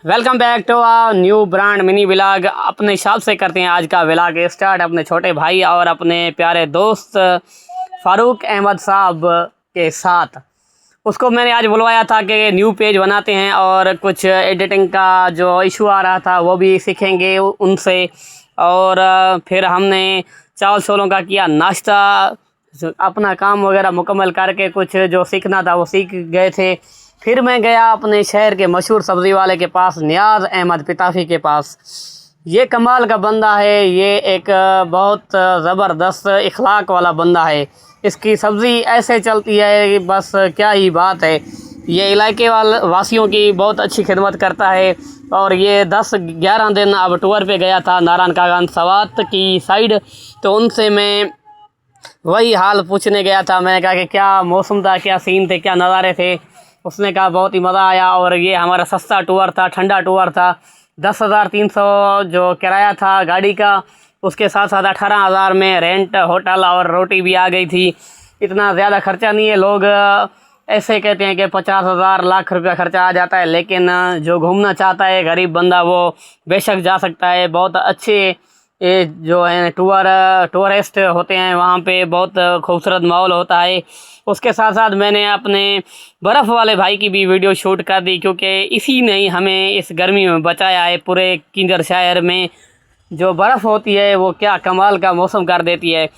Welcome back to a new brand mini vlog. अपने हिसाब से करते हैं आज का व्लॉग स्टार्ट अपने छोटे भाई और अपने प्यारे दोस्त फारूक अहमद साहब के साथ। उसको मैंने आज बुलवाया था कि न्यू पेज बनाते हैं और कुछ एडिटिंग का जो इशू आ रहा था वो भी सीखेंगे उनसे। और फिर हमने चावल छोलों का किया नाश्ता, अपना काम वगैरह मुकम्मल करके कुछ जो सीखना था वो सीख गए थे। फिर मैं गया अपने शहर के मशहूर सब्ज़ी वाले के पास, नियाज़ अहमद पिताफी के पास। ये कमाल का बंदा है, ये एक बहुत ज़बरदस्त इखलाक वाला बंदा है। इसकी सब्ज़ी ऐसे चलती है बस क्या ही बात है। ये इलाके वासियों की बहुत अच्छी खिदमत करता है। और ये 10-11 दिन अब टूर पे गया था नारायण कागान सवात की साइड, तो उनसे मैं वही हाल पूछने गया था। मैंने कहा कि क्या मौसम था, क्या सीन थे, क्या नज़ारे थे। उसने कहा बहुत ही मज़ा आया और ये हमारा सस्ता टूर था, ठंडा टूर था। 10,300 जो किराया था गाड़ी का, उसके साथ साथ 18,000 में रेंट, होटल और रोटी भी आ गई थी। इतना ज़्यादा खर्चा नहीं है। लोग ऐसे कहते हैं कि 50,000 लाख रुपया खर्चा आ जाता है, लेकिन जो घूमना चाहता है गरीब बंदा वो बेशक जा सकता है। बहुत अच्छे ये जो है टूरिस्ट होते हैं, वहाँ पे बहुत खूबसूरत माहौल होता है। उसके साथ साथ मैंने अपने बर्फ़ वाले भाई की भी वीडियो शूट कर दी, क्योंकि इसी ने ही हमें इस गर्मी में बचाया है। पूरे किंजर शहर में जो बर्फ़ होती है वो क्या कमाल का मौसम कर देती है।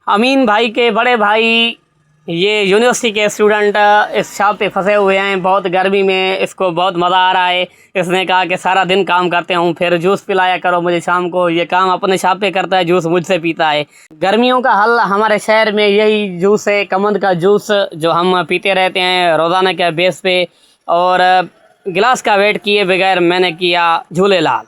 अमीन भाई के बड़े भाई ये यूनिवर्सिटी के स्टूडेंट इस शॉप पे फंसे हुए हैं। बहुत गर्मी में इसको बहुत मज़ा आ रहा है। इसने कहा कि सारा दिन काम करते हूँ, फिर जूस पिलाया करो मुझे शाम को। ये काम अपने शॉप पे करता है, जूस मुझसे पीता है। गर्मियों का हल हमारे शहर में यही जूस है, कमंद का जूस, जो हम पीते रहते हैं रोज़ाना के बेस पे। और गिलास का वेट किए बगैर मैंने किया झूले लाल।